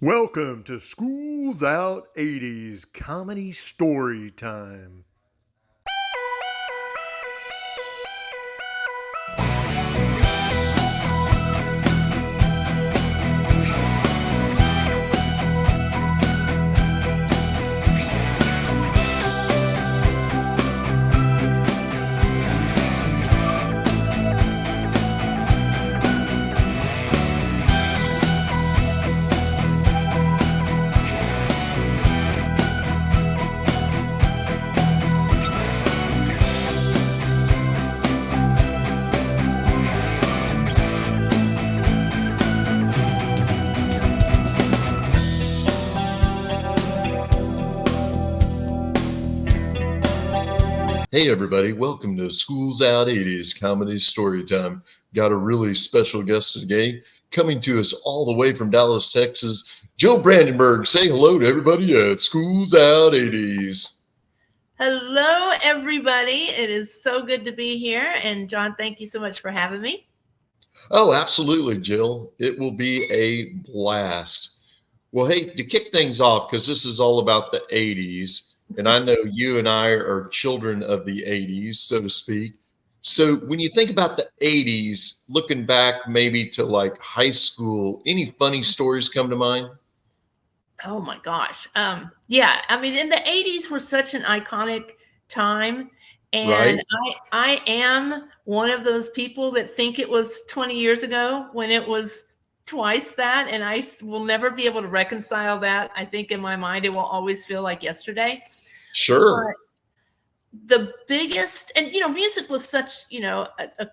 Welcome to School's Out 80s Comedy Story Time. Hey everybody, welcome to School's Out 80s Comedy Story Time. Got a really special guest today, coming to us all the way from Dallas, Texas, Joe Brandenburg. Say hello to everybody at School's Out 80s. Hello, everybody. It is so good to be here. And John, thank you so much for having me. Oh, absolutely, Jill. It will be a blast. Well, hey, to kick things off, because this is all about the 80s, and I know you and I are children of the 80s, so to speak. So when you think about the 80s, looking back maybe to like high school, any funny stories come to mind? Oh my gosh. Yeah, I mean, in the 80s were such an iconic time. Right? And I am one of those people that think it was 20 years ago when it was twice that. And will never be able to reconcile that. I think in my mind, it will always feel like yesterday. Sure. But the biggest, and music was such, a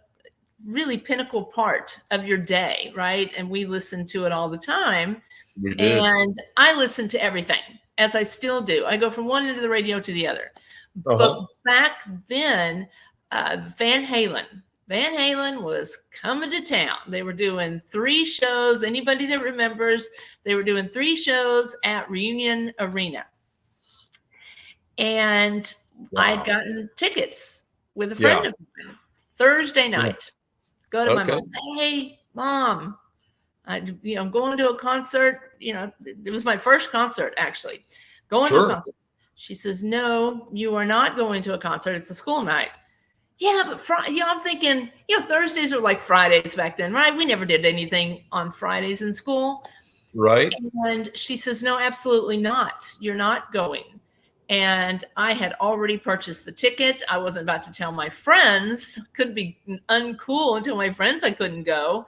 really pinnacle part of your day, right? And we listened to it all the time. We did. And I listen to everything, as I still do. I go from one end of the radio to the other. But Uh-huh. back then, Van Halen was coming to town. They were doing 3 shows. Anybody that remembers, they were doing 3 shows at Reunion Arena. And I had Wow. gotten tickets with a Yeah. friend of mine Thursday Yeah. night. Go to my Okay. mom. Hey, mom, I'm going to a concert. It was my first concert, actually. Going to a Sure. concert. She says, no, you are not going to a concert. It's a school night. Yeah, but I'm thinking, Thursdays are like Fridays back then, right? We never did anything on Fridays in school. Right? And she says, no, absolutely not. You're not going. And I had already purchased the ticket. I wasn't about to tell my friends. Could be uncool until my friends I couldn't go.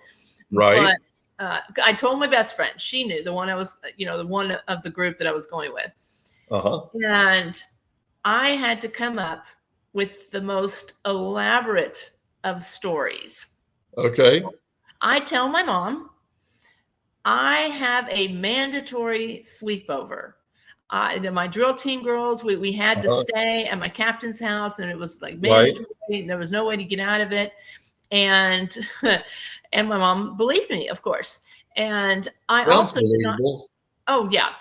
Right. But I told my best friend. She knew, the one I was, the one of the group that I was going with. Uh-huh. And I had to come up with the most elaborate of stories. Okay. I tell my mom, I have a mandatory sleepover. My drill team girls, we had to Uh-huh. stay at my captain's house, and it was like Right. mandatory. There was no way to get out of it. And and my mom believed me, of course. And I Sounds also did not. believable. Oh yeah,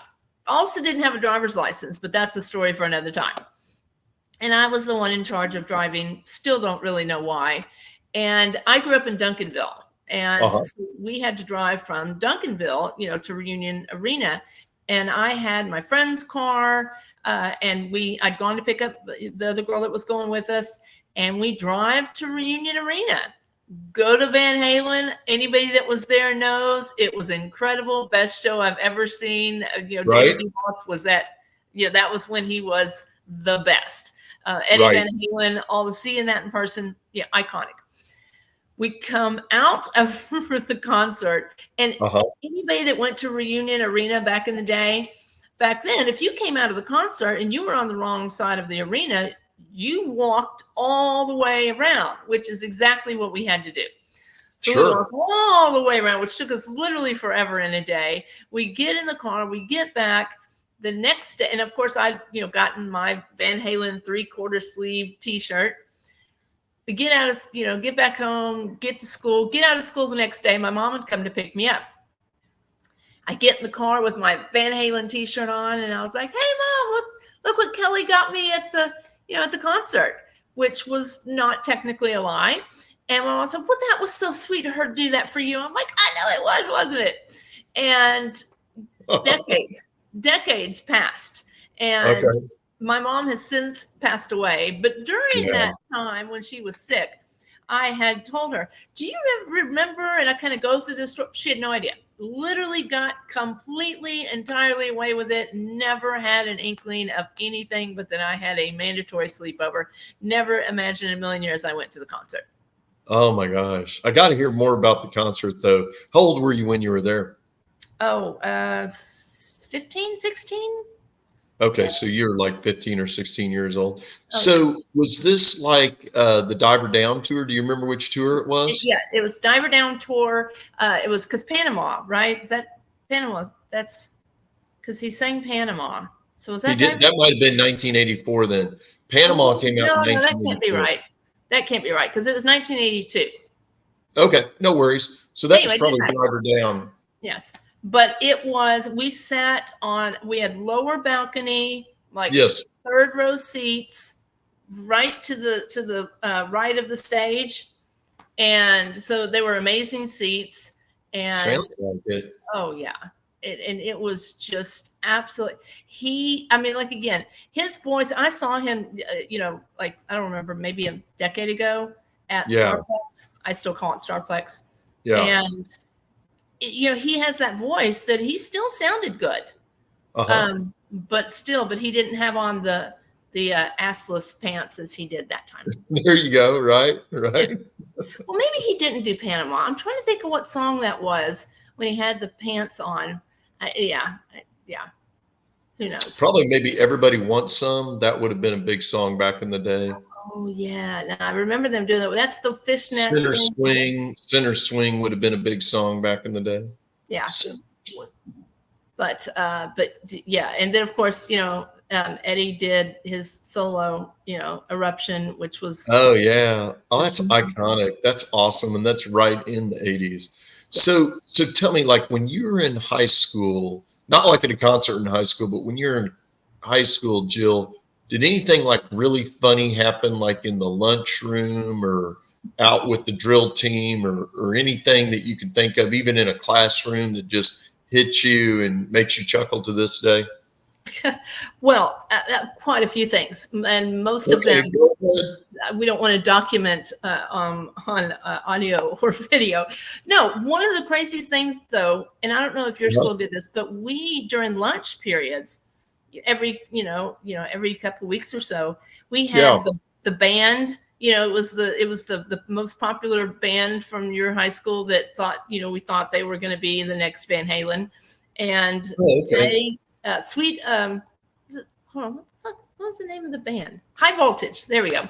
also didn't have a driver's license, but that's a story for another time. And I was the one in charge of driving. Still don't really know why. And I grew up in Duncanville, and Uh-huh. so we had to drive from Duncanville, to Reunion Arena. And I had my friend's car, and I'd gone to pick up the other girl that was going with us, and we drive to Reunion Arena. Go to Van Halen. Anybody that was there knows it was incredible. Best show I've ever seen. David Right. Lee Roth was that. That was when he was the best. Eddie Right. Van Halen, seeing that in person, iconic. We come out of the concert, and Uh-huh. anybody that went to Reunion Arena back in the day, back then, if you came out of the concert and you were on the wrong side of the arena, you walked all the way around, which is exactly what we had to do. So we Sure. walked all the way around, which took us literally forever in a day. We get in the car, we get back the next day, and of course I'd gotten my Van Halen 3/4 sleeve t-shirt. We get out of, get back home, get to school, get out of school the next day. My mom would come to pick me up. I get in the car with my Van Halen t-shirt on, and I was like, hey mom, look what Kelly got me at the concert, which was not technically a lie. And my mom said, well, that was so sweet of her to do that for you. I'm like, I know it was, wasn't it? And decades passed, and Okay. my mom has since passed away. But during Yeah. that time when she was sick, I had told her, "Do you remember?" And I kind of go through this story. She had no idea. Literally got completely, entirely away with it. Never had an inkling of anything, but then I had a mandatory sleepover. Never imagined in a million years I went to the concert. Oh my gosh. I got to hear more about the concert though. How old were you when you were there? Oh, 15, 16? Okay, so you're like 15 or 16 years old. Oh, yeah. So was this like the Diver Down tour? Do you remember which tour it was? Yeah, it was Diver Down Tour. It was because Panama, right? Is that Panama? That's because he sang Panama. So is He that did. Diver? That might have been 1984 then. Panama Oh, came out in no, no, that can't be 1984. right. That can't be right because it was 1982. Okay, no worries. So that was Anyway, probably didn't matter. Diver Down. Yes, but it was. We sat on. We had lower balcony, like Yes, third row seats, right to the right of the stage, and so they were amazing seats. And sounds like it. oh yeah. And it was just absolutely I mean, like, again, his voice. I saw him, like, I don't remember, maybe a decade ago at Yeah, Starplex. I still call it Starplex. yeah. And he has that voice that he still sounded good. Uh-huh. But he didn't have on the assless pants as he did that time. There you go. Right, Yeah. right. Well, maybe he didn't do Panama. I'm trying to think of what song that was when he had the pants on. Yeah. Who knows? Probably maybe Everybody Wants Some. That would have been a big song back in the day. Oh yeah, now I remember them doing that. That's the fishnet thing. Center Swing would have been a big song back in the day. Yeah, Center Swing. but yeah, and then of course Eddie did his solo Eruption, which was Oh yeah. Oh, that's just iconic. That's awesome. And that's right in the 80s. So tell me, like when you were in high school, not like at a concert in high school, but when you're in high school, Jill, did anything like really funny happen like in the lunchroom or out with the drill team or anything that you could think of, even in a classroom that just hits you and makes you chuckle to this day? well, quite a few things, and most of Okay, them go ahead. we don't want to document on audio or video. No, one of the craziest things, though, and I don't know if your Uh-huh. school did this, but we during lunch periods, every couple of weeks or so, we Yeah. had the band. It was the most popular band from your high school that we thought they were going to be the next Van Halen, and Oh, okay. they sweet hold on, what was the name of the band? High Voltage. There we go.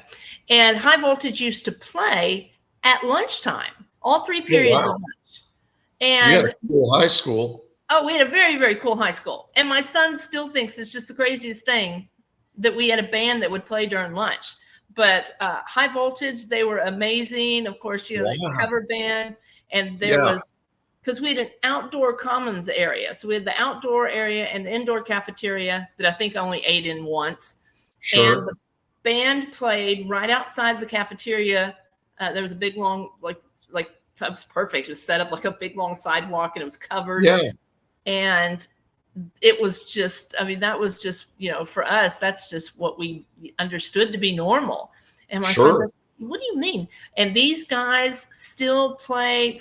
And High Voltage used to play at lunchtime, all three Oh, periods of wow. lunch. You had a And cool high school. oh, we had a very, very cool high school. And my son still thinks it's just the craziest thing that we had a band that would play during lunch. But High Voltage, they were amazing. Of course, the Wow. cover band. And there Yeah, was, because we had an outdoor commons area. So we had the outdoor area and the indoor cafeteria that I think I only ate in once. And sure. the band played right outside the cafeteria. There was a big long, like it was perfect. It was set up like a big long sidewalk, and it was covered. Yeah, And it was just, I mean, that was just, for us, that's just what we understood to be normal. And my son's sure. like, what do you mean? And these guys still play,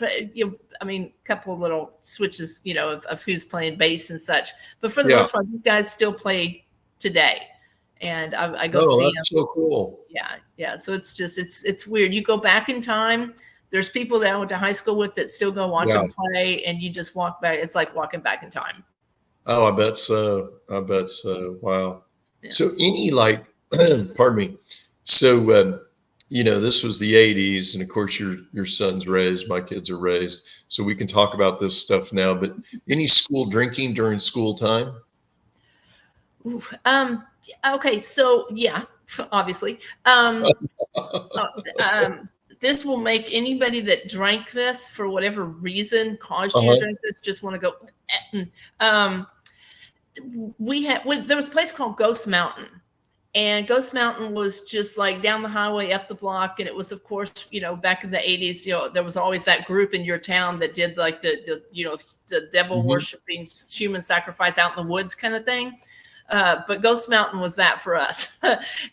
I mean, a couple of little switches, of who's playing bass and such. But for the Yeah. most part, these guys still play today. And I go Oh, see them. that's so cool. Yeah. So it's just, it's weird. You go back in time. There's people that I went to high school with that still go watch Yeah. them play, and you just walk back. It's like walking back in time. Oh, I bet so. I bet so. Wow. So Yes. any like, pardon me. So, this was the 80s, and of course your son's raised, my kids are raised. So we can talk about this stuff now, but any school drinking during school time? Oof. Okay. So yeah, obviously. This will make anybody that drank this for whatever reason caused you to Uh-huh. drink this just want to go. Um, there was a place called Ghost Mountain, And Ghost Mountain was just like down the highway up the block. And it was, of course, back in the 80s, there was always that group in your town that did like the devil Mhm. worshiping human sacrifice out in the woods kind of thing. But Ghost Mountain was that for us.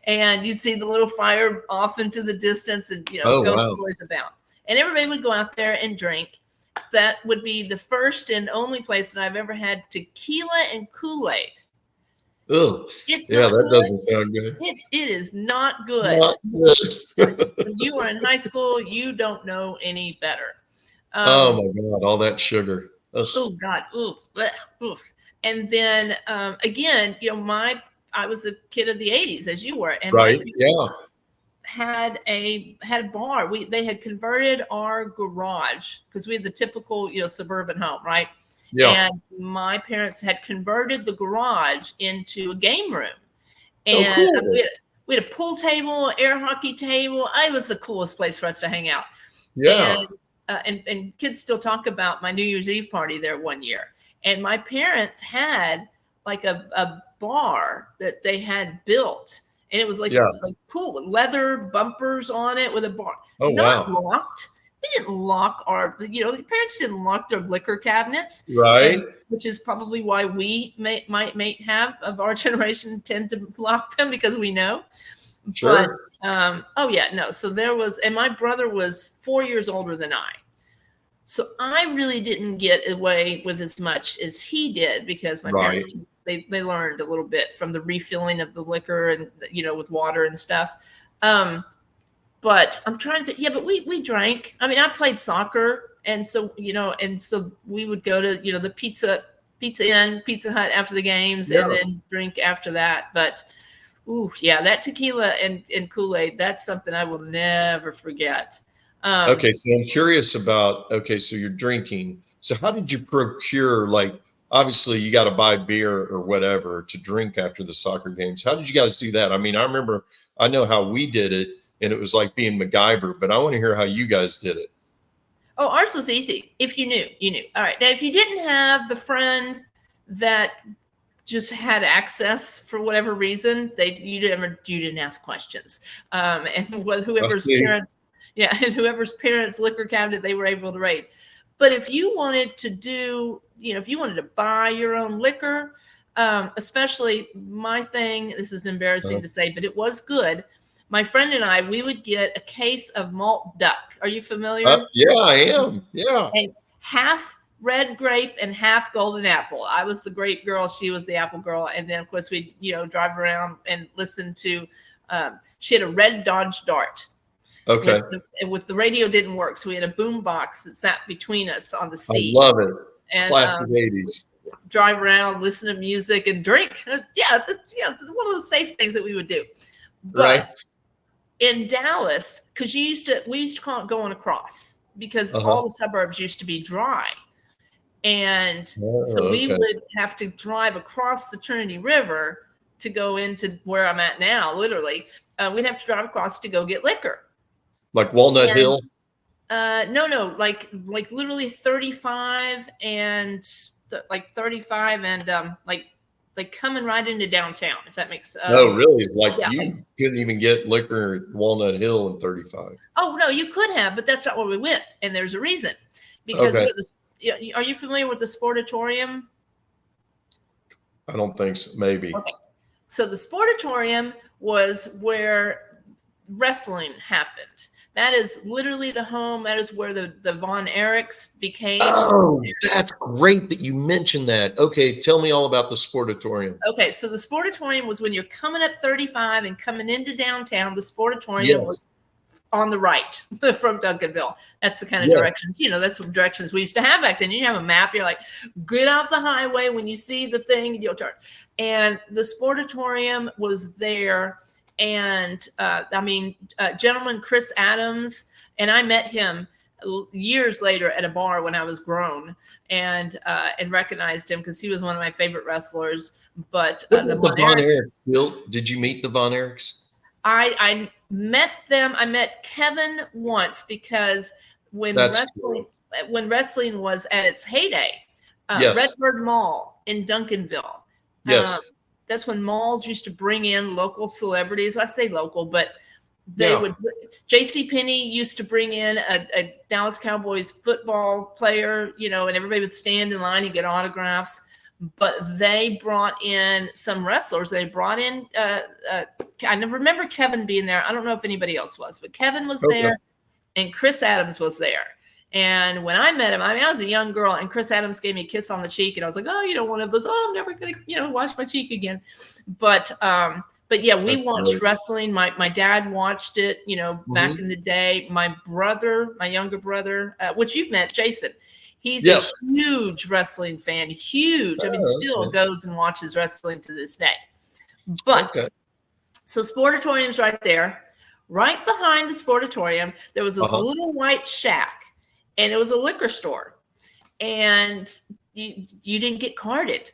And you'd see the little fire off into the distance and, Oh, ghost wow. stories about. And everybody would go out there and drink. That would be the first and only place that I've ever had tequila and Kool-Aid. Ugh. It's Yeah, not that good. doesn't sound good. It is not good. Not good. When you were in high school, you don't know any better. Oh my God, all that sugar. Ugh. Oh God, oof, blech, oof. And then again, I was a kid of the 80s as you were, and my Right. Yeah. parents had a bar. They had converted our garage because we had the typical, suburban home, right? Yeah. And my parents had converted the garage into a game room. Oh, And cool. we had a pool table, air hockey table. It was the coolest place for us to hang out. Yeah. And kids still talk about my New Year's Eve party there one year. And my parents had like a bar that they had built. And it was like Yeah. cool with leather bumpers on it with a bar. Oh, Not wow. locked. We didn't lock the parents didn't lock their liquor cabinets. Right. And which is probably why we might have of our generation tend to lock them because we know. Sure. But oh yeah, no. So there was, and my brother was 4 years older than I. So I really didn't get away with as much as he did because my Right. parents they learned a little bit from the refilling of the liquor and with water and stuff. But I'm trying to but we drank. I mean, I played soccer, and so we would go to the Pizza Inn, Pizza Hut after the games, Yeah. and then drink after that. But ooh, yeah, that tequila and Kool-Aid, that's something I will never forget. Okay, so I'm curious about, okay, so you're drinking. So how did you procure, like, obviously you got to buy beer or whatever to drink after the soccer games. How did you guys do that? I mean, I know how we did it, and it was like being MacGyver, but I want to hear how you guys did it. Oh, ours was easy. If you knew, you knew. All right. Now, if you didn't have the friend that just had access for whatever reason, you didn't ask questions. And whoever's parents, and whoever's parents' liquor cabinet they were able to raid. But if you wanted to do, if you wanted to buy your own liquor, especially my thing, this is embarrassing to say, but it was good. My friend and I, we would get a case of malt duck. Are you familiar? Yeah, I am. Yeah. And half red grape and half golden apple. I was the grape girl. She was the apple girl. And then, of course, we'd, drive around and listen to, she had a red Dodge Dart. Okay. With the radio didn't work. So we had a boom box that sat between us on the seat. I love it. And, classic 80s. Drive around, listen to music, and drink. That's one of the safe things that we would do. But right. In Dallas, because we used to call it going across because all the suburbs used to be dry. And so we would have to drive across the Trinity River to go into where I'm at now, literally. We'd have to drive across to go get liquor. Like Walnut Hill? No, like literally 35 and like coming right into downtown, if that makes sense. No, really? You couldn't even get liquor at Walnut Hill in 35. Oh, no, you could have, but that's not where we went. And there's a reason. Because are you familiar with the Sportatorium? I don't think so. Maybe. Okay. So the Sportatorium was where wrestling happened. That is literally the home. That is where the Von Erichs became. Oh, that's great that you mentioned that. Okay, tell me all about the Sportatorium. Okay, so the Sportatorium was when you're coming up 35 and coming into downtown. The Sportatorium was on the right from Duncanville. That's the kind of directions, that's the directions we used to have back then. You have a map. You're like, get off the highway. When you see the thing, you'll turn. And the Sportatorium was there. And gentleman Chris Adams, and I met him years later at a bar when I was grown, and recognized him because he was one of my favorite wrestlers. But the Von Erichs, did you meet the Von Erichs? I met them. I met Kevin once because when wrestling was at its heyday, Redbird Mall in Duncanville. Yes. that's when malls used to bring in local celebrities. I say local, but they Yeah. would. J.C. Penney used to bring in a Dallas Cowboys football player, you know, and everybody would stand in line and get autographs. But they brought in some wrestlers. They brought in, I never remember Kevin being there. I don't know if anybody else was, but Kevin was Okay. there and Chris Adams was there. And when I met him, I mean, I was a young girl, and Chris Adams gave me a kiss on the cheek, and I was like, oh, you know, one of those, oh, I'm never gonna, you know, wash my cheek again. But yeah, we That's watched great. wrestling. My dad watched it, you know, back Mhm. in the day. My brother, my younger brother, which you've met, Jason, he's a Yes. huge wrestling fan, huge. I mean, Oh, still okay. goes and watches wrestling to this day. But Okay. so Sportatorium's right there. Right behind the Sportatorium, there was this Uh-huh. little white shack, and it was a liquor store. And you didn't get carded,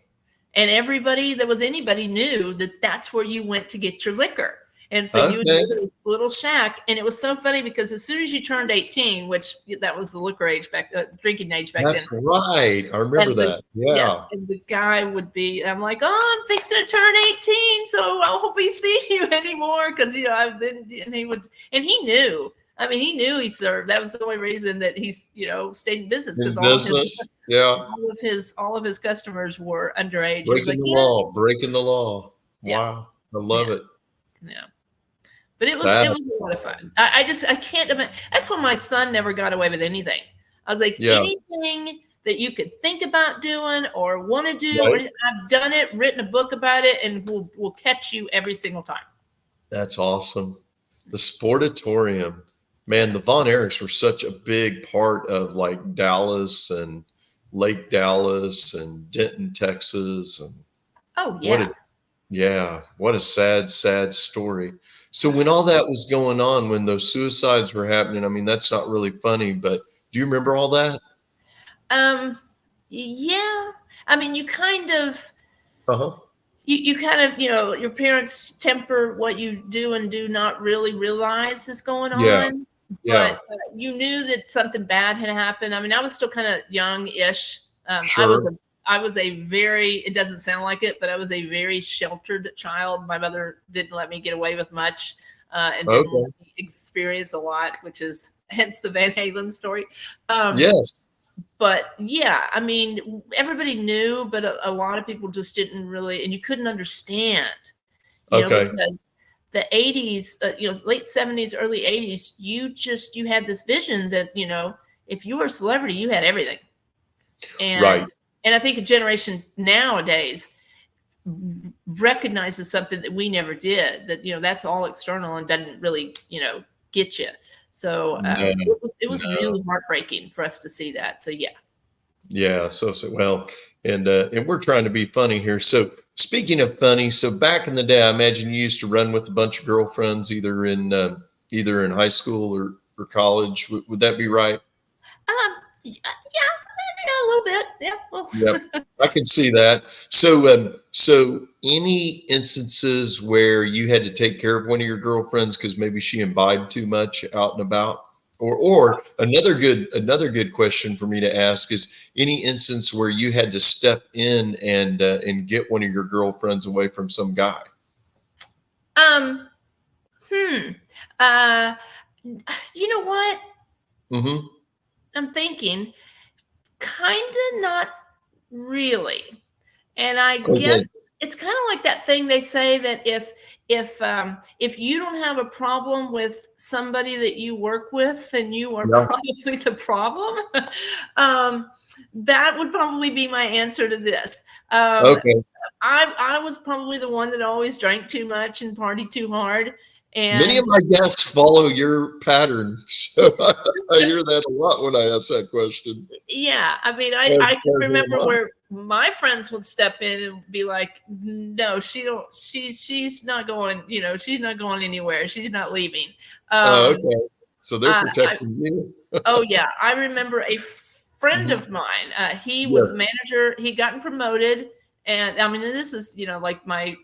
and everybody that was anybody knew that that's where you went to get your liquor. And so you would Okay. go to this little shack, and it was so funny because as soon as you turned 18, which that was the liquor age back, drinking age back then, That's right. I remember and that. Yeah. and the guy would be, I'm like, oh, I'm fixing to turn 18, so I won't be seeing you anymore. Cause you know, I've been, and he would, and he knew, I mean, he knew he served. That was the only reason that he's, you know, stayed in business, because In business. Yeah. all of his customers were underage. He was Breaking like, the yeah, law. Breaking the law. yeah, Wow. I love it. yes, yeah. But it That. was a lot of fun. I can't imagine. That's when my son never got away with anything. I was like, Yeah. anything that you could think about doing or want to do, or Right. I've done it, written a book about it, and we'll catch you every single time. That's awesome. The Sportatorium. Man, the Von Erichs were such a big part of like Dallas and Lake Dallas and Denton, Texas. And Oh what yeah. a yeah, what a sad, sad story. So when all that was going on, when those suicides were happening, I mean, that's not really funny, but do you remember all that? Um, yeah. I mean, Uh-huh. you kind of, you know, your parents temper what you do and do not really realize is going Yeah, on. yeah, But you knew that something bad had happened. I mean, I was still kind of young-ish. sure. I was a very, it doesn't sound like it, but I was a very sheltered child. My mother didn't let me get away with much, and didn't Okay. let me experience a lot, which is hence the Van Halen story. Um, Yes. but yeah, I mean, everybody knew, but a lot of people just didn't really, and you couldn't understand, you know, Okay. because the 80s, you know, late 70s, early 80s, you had this vision that, you know, if you were a celebrity, you had everything. Right. And I think a generation nowadays recognizes something that we never did, that, you know, that's all external and doesn't really, you know, get you. So No, it was no. really heartbreaking for us to see that. So yeah. Yeah, so well, and we're trying to be funny here. So speaking of funny, so back in the day, I imagine you used to run with a bunch of girlfriends, either in high school or college. Would that be right? Yeah, a little bit. Yeah. Well, Yep, I can see that. So any instances where you had to take care of one of your girlfriends because maybe she imbibed too much out and about, or another good question for me to ask is any instance where you had to step in and get one of your girlfriends away from some guy. um, hmm. Uh, you know what? Mm-hmm. I'm thinking, kind of not really. And I Okay. guess it's kind of like that thing they say that if you don't have a problem with somebody that you work with, then you are Yeah. probably the problem. um, that would probably be my answer to this. Um, Okay. I was probably the one that always drank too much and partied too hard, Many of and my guests follow your pattern, so I hear that a lot when I ask that question. yeah, I mean, As I can far as remember am I? where my friends would step in and be like, "No, she don't. She's not going. You know, she's not going anywhere. She's not leaving." Oh, Um, okay. So they're I protecting you. oh yeah, I remember a friend Mhm. of mine. He was Yes. the manager. He'd gotten promoted, and I mean, and this is, you know, like my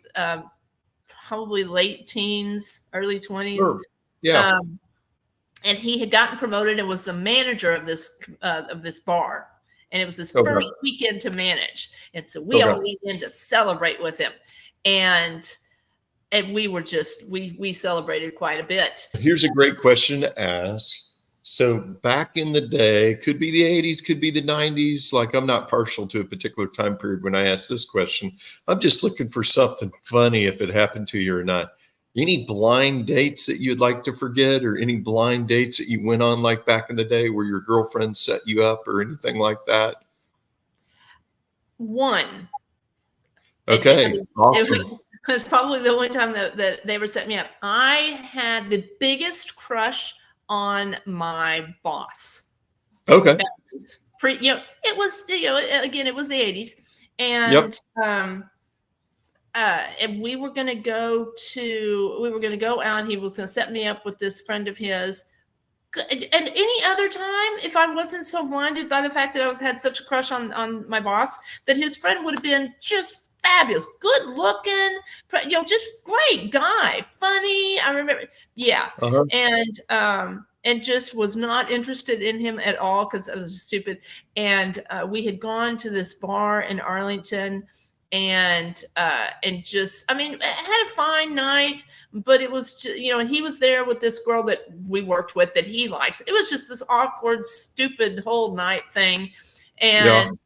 probably late teens, early 20s. Sure. Yeah. Um, and he had gotten promoted and was the manager of this bar. and it was his Okay. first weekend to manage. And so we all Okay. went in to celebrate with him, and we were just we celebrated quite a bit. Here's a great question to ask. So back in the day, could be the 80s, could be the 90s. Like I'm not partial to a particular time period when I ask this question. I'm just looking for something funny if it happened to you or not. Any blind dates that you'd like to forget, or any blind dates that you went on like back in the day where your girlfriend set you up or anything like that? One, I Okay, mean, awesome. it was probably the only time that they ever set me up. I had the biggest crush on my boss. Okay. It was, again, it was the 80s. Yep. And we were going to go out. He was going to set me up with this friend of his. And any other time, if I wasn't so blinded by the fact that I had such a crush on my boss, that his friend would have been just fabulous, good looking, just great guy, funny. I remember, yeah, Uh-huh. and just was not interested in him at all because I was stupid. And we had gone to this bar in Arlington, and just, I mean, I had a fine night, but it was just, he was there with this girl that we worked with that he likes. It was just this awkward, stupid whole night thing. Yeah. And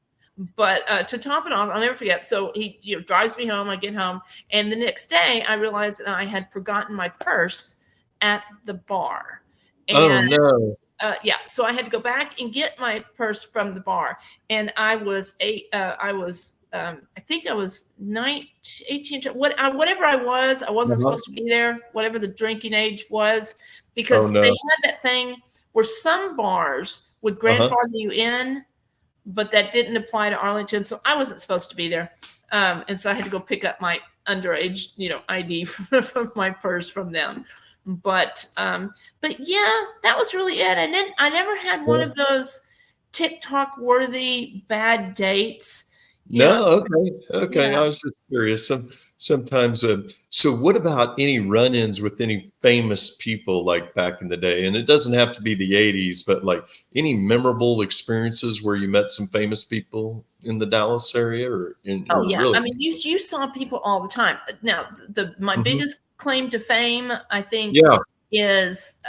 but to top it off, I'll never forget. So he drives me home. I get home, and the next day I realized that I had forgotten my purse at the bar. Oh And no. yeah, so I had to go back and get my purse from the bar. And I was I think I was 19, 18, whatever I wasn't Uh-huh. supposed to be there, whatever the drinking age was, Oh because they no. had that thing where some bars would Uh-huh. grandfather you in, but that didn't apply to Arlington. So I wasn't supposed to be there. And so I had to go pick up my underage, ID from my purse from them. But yeah, that was really it. And then I never had one Yeah. of those TikTok worthy bad dates. No, okay, okay. Yeah. I was just curious. Sometimes. So, what about any run-ins with any famous people like back in the day? And it doesn't have to be the '80s, but like any memorable experiences where you met some famous people in the Dallas area, Oh or yeah. really? I mean, you saw people all the time. Now, my Mhm. biggest claim to fame, I think, Yeah. is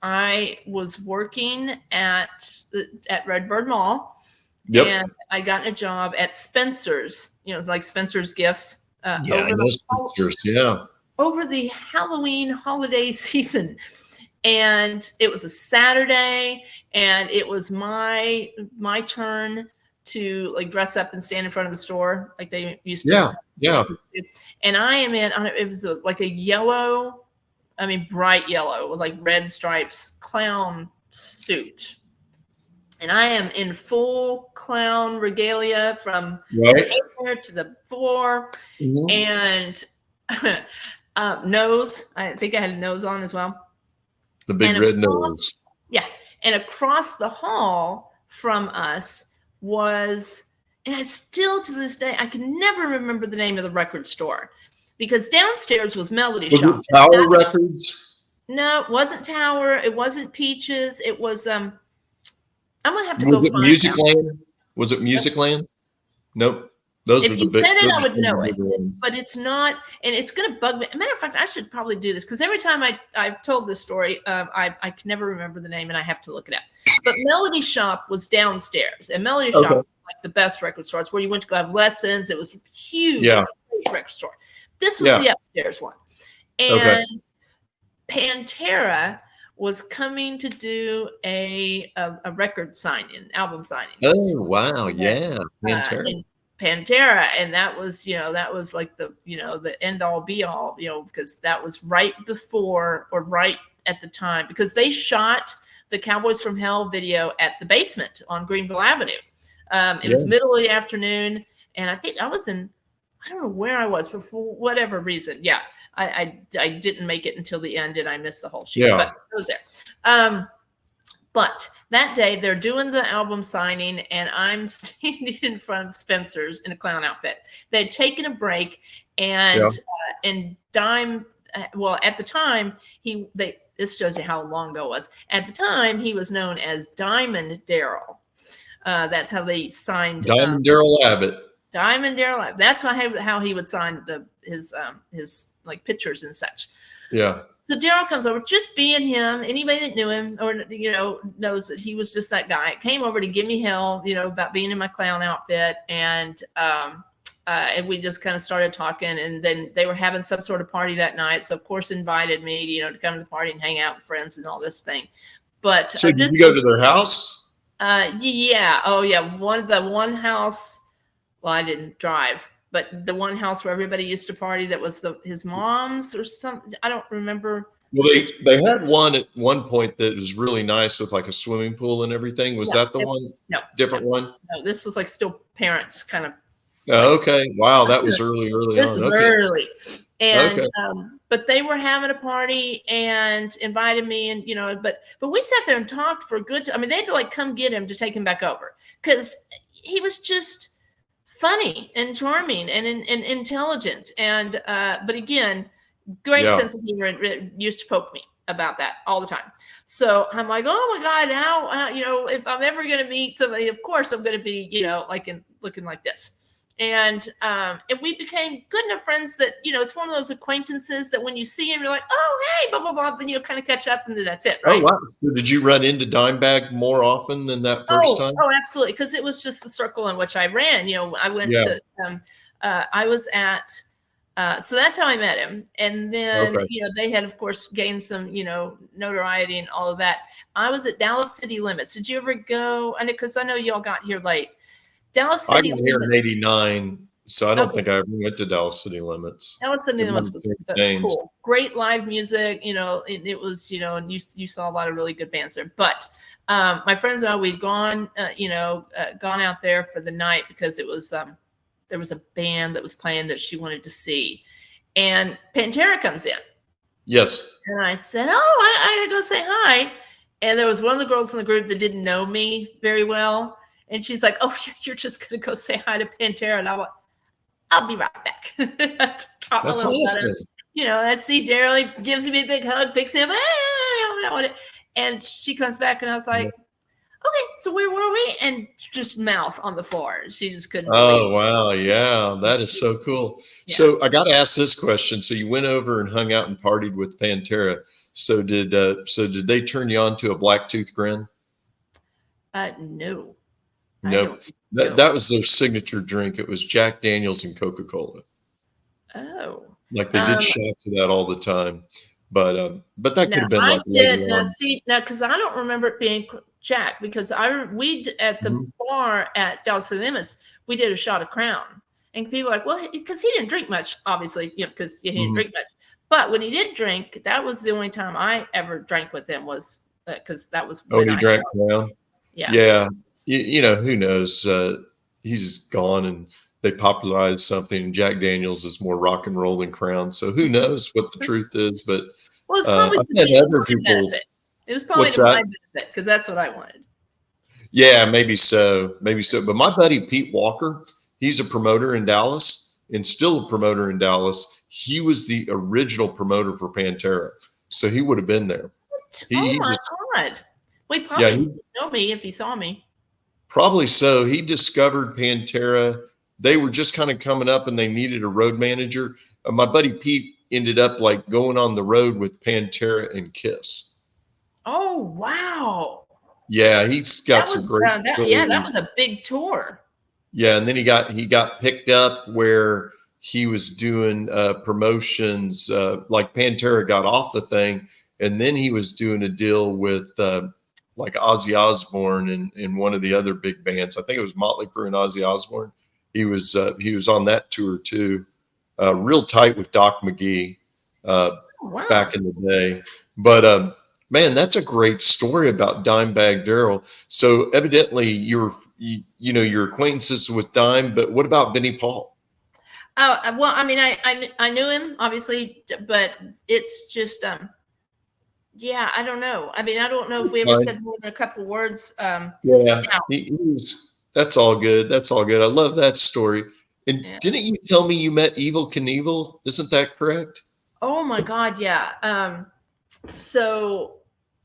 I was working at Redbird Mall, Yep. and I got a job at Spencer's. It's like Spencer's Gifts Yeah, I know Spencer's. Yeah. over the Halloween holiday season. And it was a Saturday, and it was my turn to like dress up and stand in front of the store like they used to. Yeah. Yeah. And I am in. It was like a yellow, I mean bright yellow with like red stripes clown suit, and I am in full clown regalia from the Right. hair to the floor, Mhm. and nose. I think I had a nose on as well. The And big red across, nose. yeah, and across the hall from us was, and I still to this day, I can never remember the name of the record store, because downstairs was Melody Was Shop. it Tower Records? No, it wasn't Tower. It wasn't Peaches. It was, I'm gonna have to Was go it find out. Musicland? Was it Musicland? Nope. Those were If the you big. said it, Those I are would some of know the it, bigger ones. but it's not, and it's going to bug me. Matter of fact, I should probably do this because every time I've told this story, I can never remember the name and I have to look it up. But Melody Shop was downstairs, and Melody Shop Okay. was like the best record stores where you went to go have lessons. It was huge, Yeah. great record store. This was Yeah. the upstairs one, Okay. and Pantera was coming to do a record signing, album signing. Oh, wow. And, Yeah. Pantera. and Pantera, and that was, that was like the end all be all, because that was right before or right at the time, because they shot the Cowboys from Hell video at the basement on Greenville Avenue. It was Yeah. middle of the afternoon, and I think I was in, I don't know where I was, but for whatever reason, yeah, I didn't make it until the end, and I missed the whole shoot, Yeah. but I was there. But that day they're doing the album signing, and I'm standing in front of Spencer's in a clown outfit. They'd taken a break, Yeah. and Dime. Well, at the time this shows you how long ago it was. At the time, he was known as Diamond Daryl. That's how they signed Diamond Daryl Abbott. Diamond Daryl. That's how he would sign his like pictures and such. Yeah. So Daryl comes over, just being him. Anybody that knew him or knows that he was just that guy. Came over to give me hell, about being in my clown outfit, and we just kind of started talking. And then they were having some sort of party that night, so of course invited me, to come to the party and hang out with friends and all this thing. But so did you go to their house? Yeah. Oh yeah. One house. Well, I didn't drive. But the one house where everybody used to party, that was his mom's or something. I don't remember. Well, they had one at one point that was really nice with like a swimming pool and everything. Was that the one? No. Different one? No, this was like still parents kind of. Oh, okay. Wow, that was early This on. is Okay. early. And Okay. but they were having a party and invited me, and but we sat there and talked for a good. I mean, they had to like come get him to take him back over because he was just funny and charming and intelligent, and but again, great sense of humor. Used to poke me about that all the time. So I'm like, oh my God, how if I'm ever going to meet somebody, of course I'm going to be looking like this. And we became good enough friends that it's one of those acquaintances that when you see him, you're like, oh hey, blah blah blah, then kind of catch up, and then that's it, right? Oh wow! So did you run into Dimebag more often than that first time? Oh, absolutely, because it was just the circle in which I ran. I went to I was at so that's how I met him, and then they had of course gained some notoriety and all of that. I was at Dallas City Limits. Did you ever go? And because I know y'all got here late. Dallas City I got here in '89, so I don't think I ever went to Dallas City Limits. Dallas City Limits was cool. Great live music. It was and you saw a lot of really good bands there. But my friends and I, we'd gone gone out there for the night because it was there was a band that was playing that she wanted to see, and Pantera comes in. Yes. And I said, oh, I gotta go say hi. And there was one of the girls in the group that didn't know me very well. And she's like, oh, you're just going to go say hi to Pantera. And I'm like, I'll be right back. That's awesome. I see Daryl, he gives me a big hug, picks him up, and she comes back, and I was like, okay, so where were we? And just mouth on the floor. She just couldn't believe it. Wow. Yeah, that is so cool. Yes. So I got to ask this question. So you went over and hung out and partied with Pantera. So did they turn you on to a black tooth grin? No. No, that was their signature drink. It was Jack Daniels and Coca-Cola. Oh, like they did shots of that all the time, but that could have been like later on. Now because I don't remember it being Jack, because we at the bar at Dallas City Limits, we did a shot of Crown, and people were like, well, because he didn't drink much, obviously, because he didn't drink much. But when he did drink, that was the only time I ever drank with him, was because that was when he drank Crown. Yeah. Who knows? He's gone, and they popularized something. And Jack Daniels is more rock and roll than Crown, so who knows what the truth is? But well, it's probably other people. Benefit. It was probably to my benefit because that's what I wanted. Yeah, maybe so. But my buddy Pete Walker, he's a promoter in Dallas, and still a promoter in Dallas. He was the original promoter for Pantera, so he would have been there. Oh my God! Well, he probably would know me if he saw me. Probably so. He discovered Pantera. They were just kind of coming up, and they needed a road manager. My buddy Pete ended up like going on the road with Pantera and Kiss. Oh wow! Yeah, he's got some great. That was a big tour. Yeah, and then he got picked up where he was doing promotions. Like Pantera got off the thing, and then he was doing a deal with. Like Ozzy Osbourne and one of the other big bands. I think it was Motley Crue and Ozzy Osbourne. He was on that tour too, real tight with Doc McGee back in the day. But man, that's a great story about Dimebag Daryl. So evidently your acquaintances with Dime, but what about Vinnie Paul? Oh well, I mean, I knew him obviously, but it's just yeah, I don't know. I mean, I don't know if we ever said more than a couple of words. He was. That's all good. That's all good. I love that story. And didn't you tell me you met Evel Knievel? Isn't that correct? Oh my God, yeah. So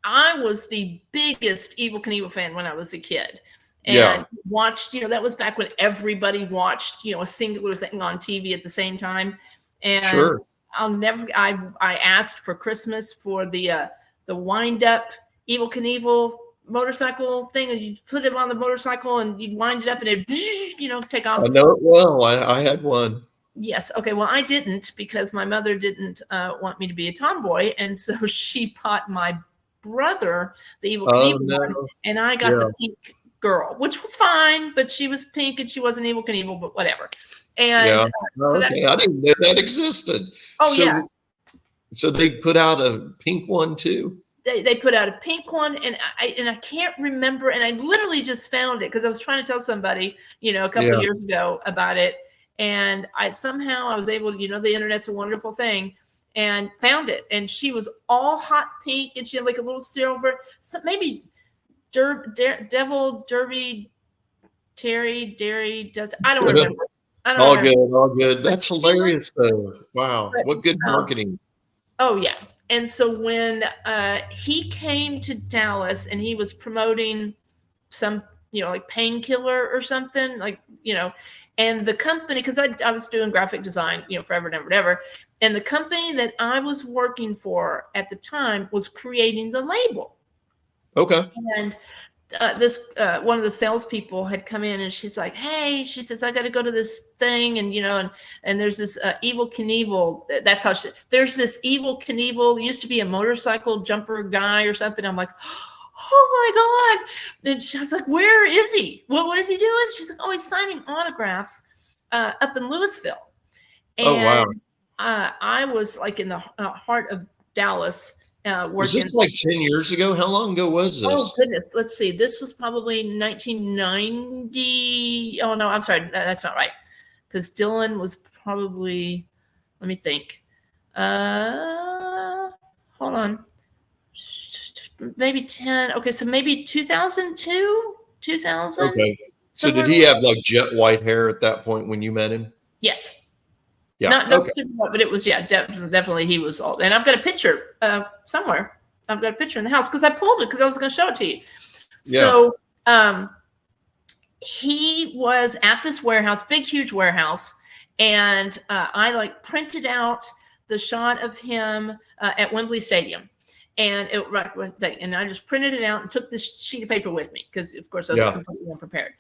I was the biggest Evel Knievel fan when I was a kid, and Yeah. watched, that was back when everybody watched, a singular thing on TV at the same time. And Sure. I asked for Christmas for the wind up Evel Knievel motorcycle thing, and you put it on the motorcycle and you'd wind it up and it take off. I know it well. I had one. Yes. Okay. Well, I didn't, because my mother didn't want me to be a tomboy, and so she bought my brother the Evel Oh, Knievel one, no. and I got Yeah. the pink girl, which was fine, but she was pink and she wasn't Evel Knievel, but whatever. And Yeah. so Okay. that's I didn't know that existed. oh yeah, So they put out a pink one too? they put out a pink one, and I can't remember, and I literally just found it because I was trying to tell somebody, a couple of Yeah. years ago about it, and I was able to, the internet's a wonderful thing, and found it, and she was all hot pink, and she had like a little silver, maybe Devil Derby Terry Dairy does. I don't remember. I don't All remember. good, all good. But That's she was, hilarious though. Wow. but What good um, marketing. oh yeah. And so when he came to Dallas and he was promoting some, like painkiller or something, like, and the company, because I was doing graphic design, forever and ever and ever. And the company that I was working for at the time was creating the label. Okay. And this one of the salespeople had come in, and she's like, "Hey," she says, "I got to go to this thing, and and there's this Evel Knievel. That's how there's this Evel Knievel. Used to be a motorcycle jumper guy or something." I'm like, "Oh my god!" And she was like, "Where is he? What is he doing?" She's like, "Oh, he's signing autographs up in Louisville." Oh, wow. And I was like in the heart of Dallas. Was Working. this like 10 years ago? How long ago was Oh this? goodness, let's see. This was probably 1990. Oh no, I'm sorry, that's not right. Because Dylan was probably. Let me think. Hold on. Maybe 10. Okay, so maybe 2002, 2000. Okay. So did Somewhere. he have like jet white hair at that point when you met him? Yes. Yeah. Not Okay. super white, but it was, yeah, definitely he was old. And I've got a picture somewhere. I've got a picture in the house because I pulled it because I was going to show it to you. Yeah. So he was at this warehouse, big, huge warehouse. And I like printed out the shot of him at Wembley Stadium. And and I just printed it out and took this sheet of paper with me because, of course, I was Yeah. completely unprepared.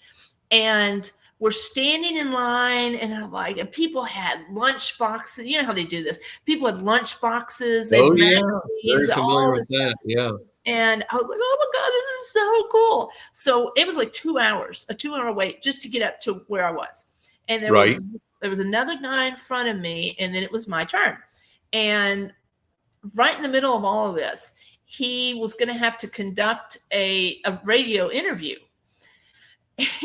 And we're standing in line, and I'm like, and people had lunch boxes. You know how they do this. People had lunch boxes. They had Oh, yeah. magazines, Very familiar all with this stuff. that. Yeah. And I was like, oh my God, this is so cool. So it was like 2 hours, a 2 hour wait just to get up to where I was. And there Right. was another guy in front of me, and then it was my turn. And right in the middle of all of this, he was going to have to conduct a radio interview.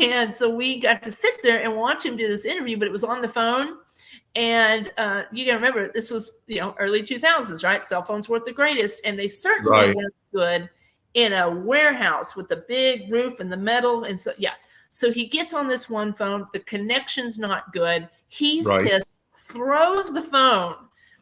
And so we got to sit there and watch him do this interview, but it was on the phone. And you got to remember, this was, early 2000s, right? Cell phones weren't the greatest. And they certainly Right. weren't good in a warehouse with a big roof and the metal. And so, yeah. So he gets on this one phone. The connection's not good. He's Right. pissed, throws the phone.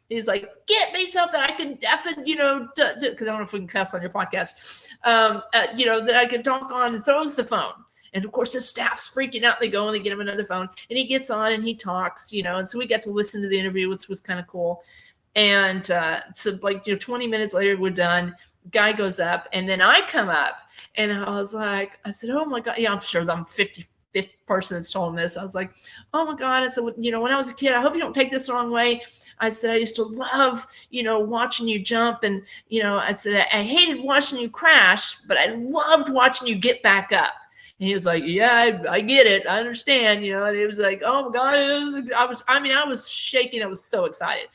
He's like, get me something I can effing, because I don't know if we can cuss on your podcast, that I can talk on, and throws the phone. And of course, his staff's freaking out. They go and they get him another phone, and he gets on and he talks, and so we got to listen to the interview, which was kind of cool. And so, like, 20 minutes later, we're done. Guy goes up, and then I come up, and I said, oh my God. Yeah, I'm sure I'm 55th person that's told him this. I was like, oh my God. I said, when I was a kid, I hope you don't take this the wrong way. I said, I used to love, watching you jump. And, I said, I hated watching you crash, but I loved watching you get back up. And he was like, yeah, I get it. I understand. And it was like, oh my God. I was shaking. I was so excited.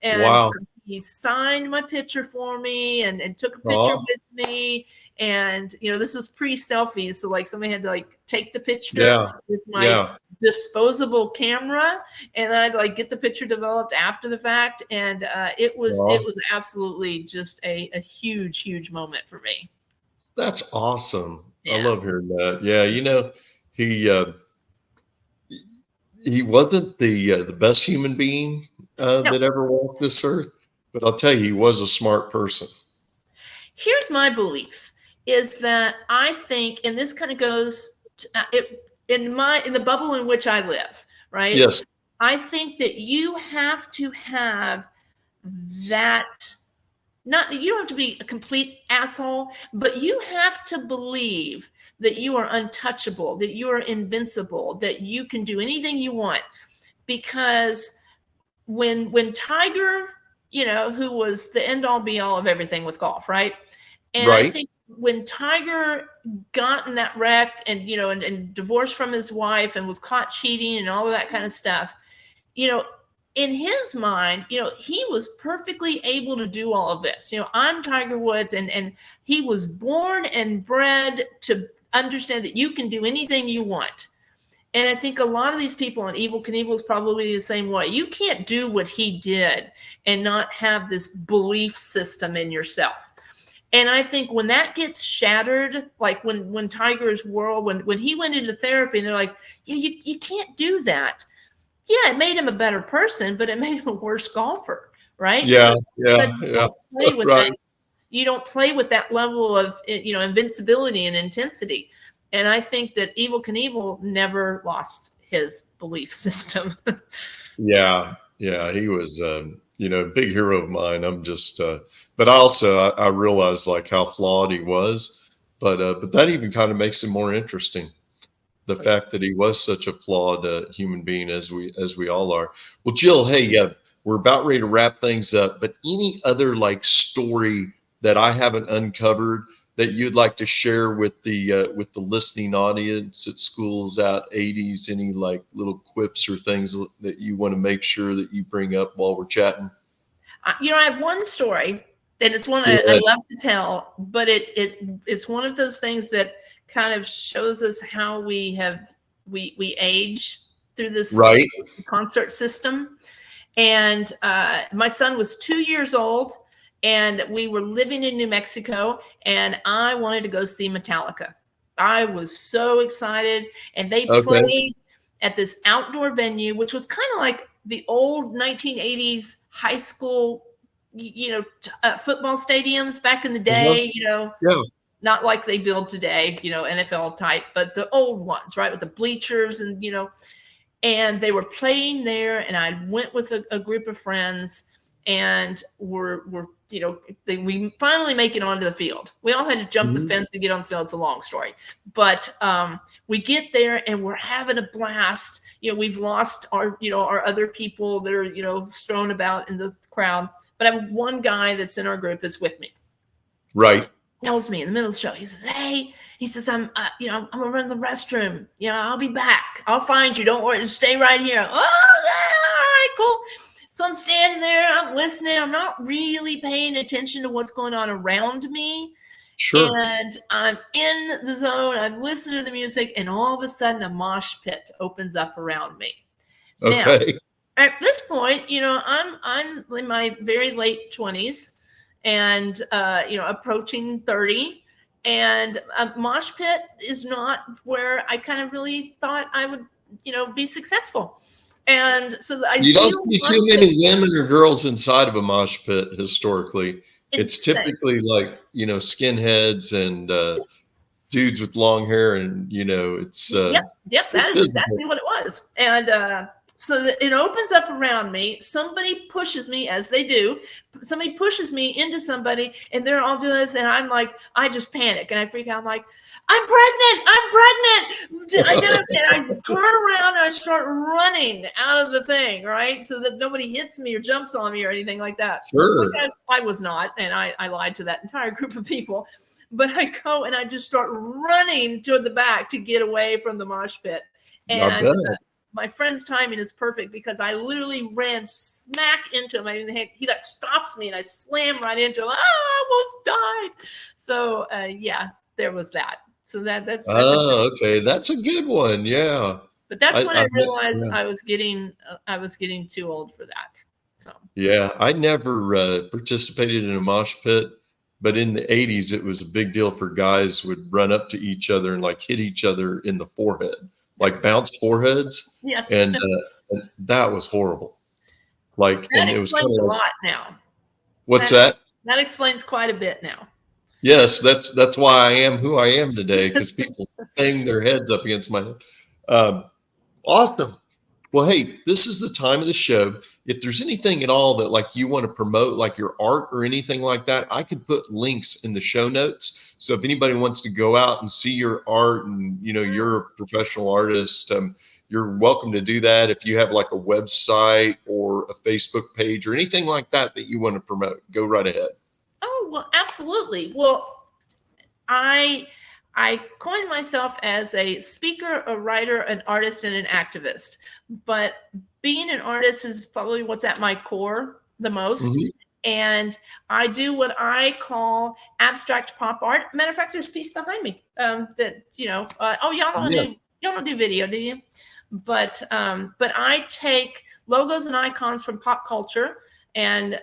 And Wow. so he signed my picture for me and took a picture Oh. with me. And, this was pre-selfies. So like somebody had to like take the picture Yeah. with my Yeah. disposable camera, and I'd like get the picture developed after the fact. And it was absolutely just a huge, huge moment for me. That's awesome. I Yeah. love hearing that. Yeah. He wasn't the best human being No. that ever walked this earth, but I'll tell you, he was a smart person. Here's my belief is that I think, and this kind of goes in the bubble in which I live, right? Yes. I think that you have to have that. Not you don't have to be a complete asshole, but you have to believe that you are untouchable, that you are invincible, that you can do anything you want. Because when Tiger, who was the end all be all of everything with golf, right? And I Right. think when Tiger got in that wreck and and divorced from his wife and was caught cheating and all of that kind of stuff, you know, in his mind, he was perfectly able to do all of this. I'm Tiger Woods, and he was born and bred to understand that you can do anything you want. And I think a lot of these people, and Evel Knievel is probably the same way. You can't do what he did and not have this belief system in yourself. And I think when that gets shattered, like when Tiger's world, when he went into therapy, and they're like, yeah, you can't do that. Yeah, it made him a better person, but it made him a worse golfer, right? Yeah. Because Yeah. you Yeah. don't play with Right. that. You don't play with that level of invincibility and intensity. And I think that Evel Knievel never lost his belief system. Yeah, yeah, he was, a big hero of mine. But also I realized like how flawed he was, but that even kind of makes him more interesting. The fact that he was such a flawed human being as we all are. Well, Jill, hey, we're about ready to wrap things up, but any other like story that I haven't uncovered that you'd like to share with the listening audience at Schools Out 80s? Any like little quips or things that you want to make sure that you bring up while we're chatting? I have one story, and it's one Go I ahead. love to tell, but it's one of those things that kind of shows us how we age through this Right. concert system. And my son was 2 years old, and we were living in New Mexico, and I wanted to go see Metallica. I was so excited, and they Okay. played at this outdoor venue, which was kind of like the old 1980s high school, football stadiums back in the Uh-huh. day. Yeah. Not like they build today, NFL type, but the old ones, right, with the bleachers and they were playing there, and I went with a group of friends, and we finally make it onto the field. We all had to jump the Mhm. fence to get on the field. It's a long story, but we get there and we're having a blast. We've lost our other people that are strewn about in the crowd, but I have one guy that's in our group that's with me. Right. Tells me in the middle of the show, he says, "Hey," he says, I'm gonna run to the restroom. I'll be back. I'll find you. Don't worry. Just stay right here." Oh, yeah, all right, cool. So I'm standing there. I'm listening. I'm not really paying attention to what's going on around me. Sure. And I'm in the zone. I'm listening to the music, and all of a sudden, a mosh pit opens up around me. Now, Okay. at this point, I'm in my very late 20s, and approaching 30, and a mosh pit is not where I kind of really thought I would be successful. And so the You don't ideal see mosh too pit, many women or girls inside of a mosh pit historically. It's insane. typically like, skinheads and dudes with long hair, and Yep, it's yep, pretty that is visible. exactly what it was. And so it opens up around me. Somebody pushes me, as they do. Somebody pushes me into somebody, and they're all doing this, and I'm like, I just panic and I freak out. I'm like, I'm pregnant. I'm pregnant. And I turn around and I start running out of the thing, right, so that nobody hits me or jumps on me or anything like that. Which Sure. I was not, and I lied to that entire group of people. But I go and I just start running toward the back to get away from the mosh pit. I And bet. my friend's timing is perfect because I literally ran smack into him. I mean, he like stops me and I slam right into him. I almost died. So yeah, there was that. So that's a Oh, okay. That's a good one. Yeah. but that's when I realized Yeah. I was getting too old for that. So Yeah. I never participated in a mosh pit, but in the 80s, it was a big deal for guys would run up to each other and like hit each other in the forehead, like bounce foreheads. yes, And that was horrible. Like, that and it was kind explains of a like, lot now. what's That that? that explains quite a bit now. Yes, that's why I am who I am today, because people bang their heads up against my head. Um, awesome. Well, hey, this is the time of the show. If there's anything at all that like you want to promote, like your art or anything like that, I could put links in the show notes. So if anybody wants to go out and see your art and you're a professional artist, you're welcome to do that. If you have like a website or a Facebook page or anything like that that you want to promote, go right ahead. Oh, well, absolutely. Well, I I coined myself as a speaker, a writer, an artist, and an activist. But being an artist is probably what's at my core the most. Mhm. And I do what I call abstract pop art. Matter of fact, there's a piece behind me that oh, Yeah. y'all don't do video, do you? But I take logos and icons from pop culture and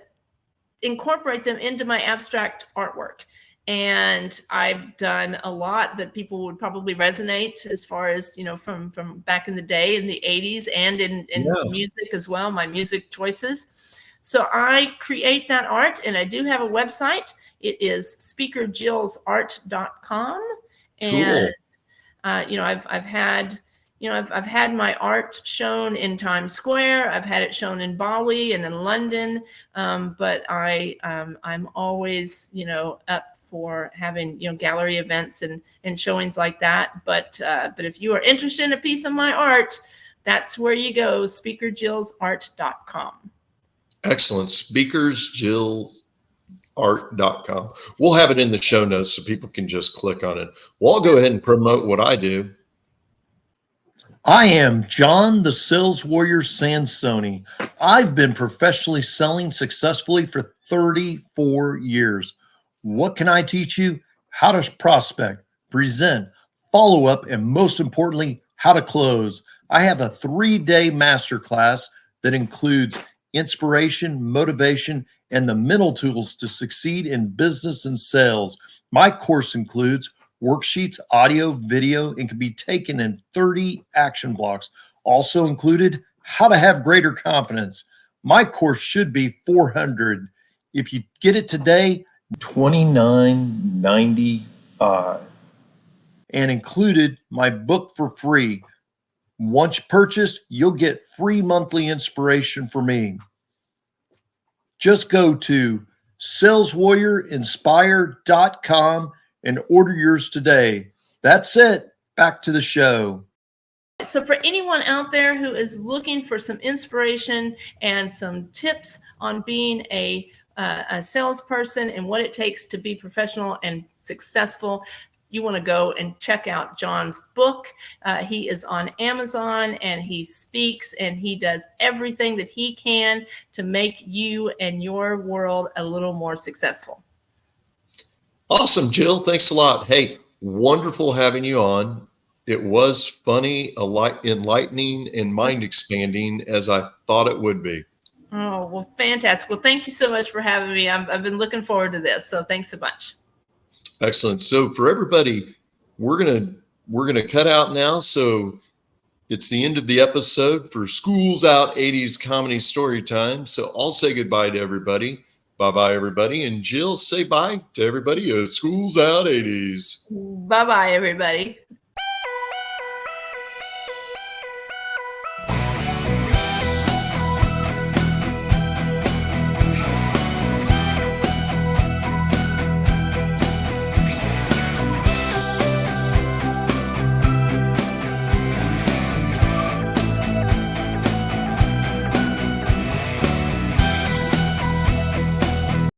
incorporate them into my abstract artwork. And I've done a lot that people would probably resonate as far as, from back in the day in the 80s and in Yeah. music as well, my music choices. So I create that art and I do have a website. It is speakerjillsart.com. And Cool. I've had my art shown in Times Square. I've had it shown in Bali and in London. But I'm always, up for having, gallery events and showings like that. But if you are interested in a piece of my art, that's where you go, speakerjillsart.com. Excellent. Speakersjillsart.com. We'll have it in the show notes so people can just click on it. Well, I'll go ahead and promote what I do. I am John the Sales Warrior Sansoni. I've been professionally selling successfully for 34 years. What can I teach you? How to prospect, present, follow up, and most importantly, how to close. I have a 3-day masterclass that includes inspiration, motivation, and the mental tools to succeed in business and sales. My course includes worksheets, audio, video, and can be taken in 30 action blocks. Also included, how to have greater confidence. My course should be $400. If you get it today, $29.95. And included my book for free. Once purchased, you'll get free monthly inspiration from me. Just go to saleswarriorinspire.com and order yours today. That's it. Back to the show. So for anyone out there who is looking for some inspiration and some tips on being a salesperson and what it takes to be professional and successful, you want to go and check out John's book. He is on Amazon and he speaks and he does everything that he can to make you and your world a little more successful. Awesome, Jill. Thanks a lot. Hey, wonderful having you on. It was funny, enlightening, and mind expanding as I thought it would be. Oh, well, fantastic. Well, thank you so much for having me. I've been looking forward to this. So thanks so much. Excellent. So for everybody, we're gonna cut out now. So it's the end of the episode for School's Out 80s Comedy Story Time. So I'll say goodbye to everybody. Bye-bye, everybody. And Jill, say bye to everybody. School's Out 80s. Bye-bye, everybody.